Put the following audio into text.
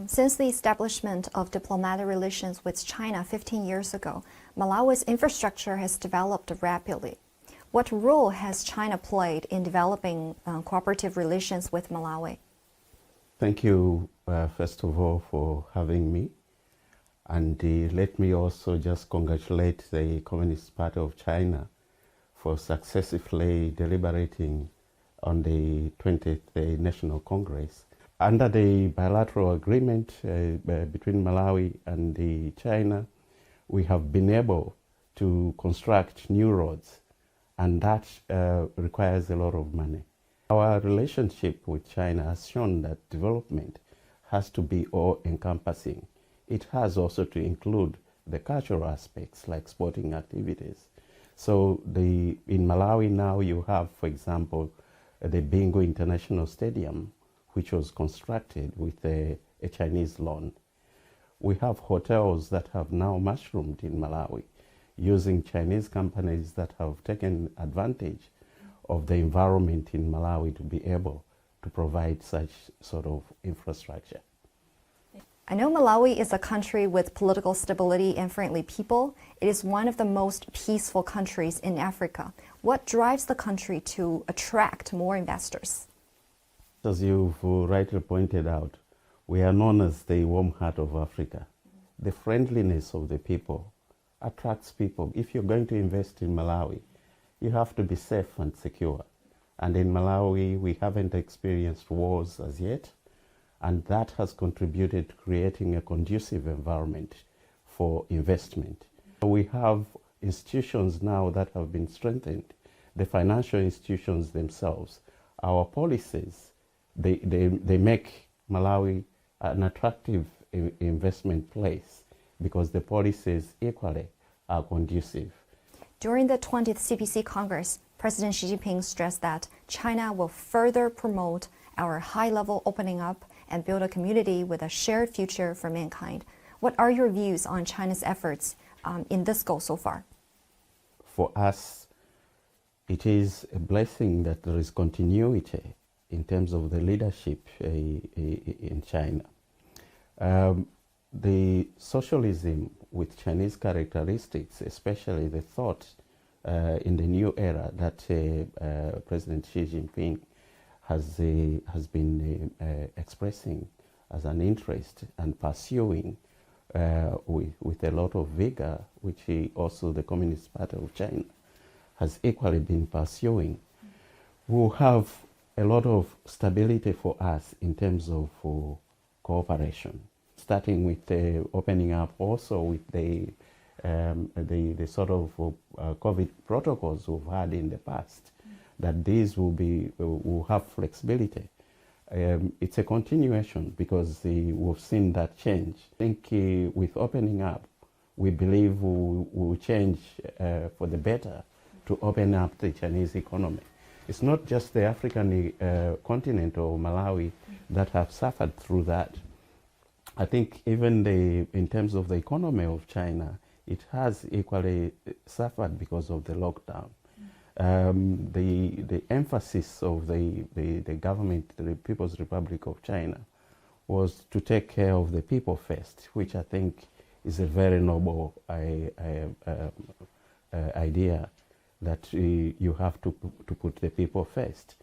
Since the establishment of diplomatic relations with China 15 years ago, Malawi's infrastructure has developed rapidly. What role has China played in developing cooperative relations with Malawi? Thank you, first of all, for having me. And let me also just congratulate the Communist Party of China for successfully deliberating on the 20th National Congress. Under the bilateral agreement between Malawi and China, we have been able to construct new roads, and that requires a lot of money. Our relationship with China has shown that development has to be all-encompassing. It has also to include the cultural aspects like sporting activities. So in Malawi now you have, for example, the Bingo International Stadium, which was constructed with a Chinese loan. We have hotels that have now mushroomed in Malawi using Chinese companies that have taken advantage of the environment in Malawi to be able to provide such sort of infrastructure. I know Malawi is a country with political stability and friendly people. It is one of the most peaceful countries in Africa. What drives the country to attract more investors? As you've rightly pointed out, we are known as the warm heart of Africa. The friendliness of the people attracts people. If you're going to invest in Malawi, you have to be safe and secure. And in Malawi, we haven't experienced wars as yet, and that has contributed to creating a conducive environment for investment. We have institutions now that have been strengthened, the financial institutions themselves. Our policies, they make Malawi an attractive investment place because the policies equally are conducive. During the 20th CPC Congress, President Xi Jinping stressed that China will further promote our high-level opening up and build a community with a shared future for mankind. What are your views on China's efforts in this goal so far? For us, it is a blessing that there is continuity in terms of the leadership in China. The socialism with Chinese characteristics, especially the thought in the new era that President Xi Jinping has been expressing as an interest and pursuing with a lot of vigor, which also the Communist Party of China has equally been pursuing, will have a lot of stability for us in terms of cooperation, starting with opening up also with the sort of COVID protocols we've had in the past, that these will have flexibility. It's a continuation because we've seen that change. I think with opening up, we believe we'll change for the better to open up the Chinese economy. It's not just the African continent or Malawi that have suffered through that. I think even in terms of the economy of China, it has equally suffered because of the lockdown. The emphasis of the government, the People's Republic of China, was to take care of the people first, which I think is a very noble idea, that you have to put the people first.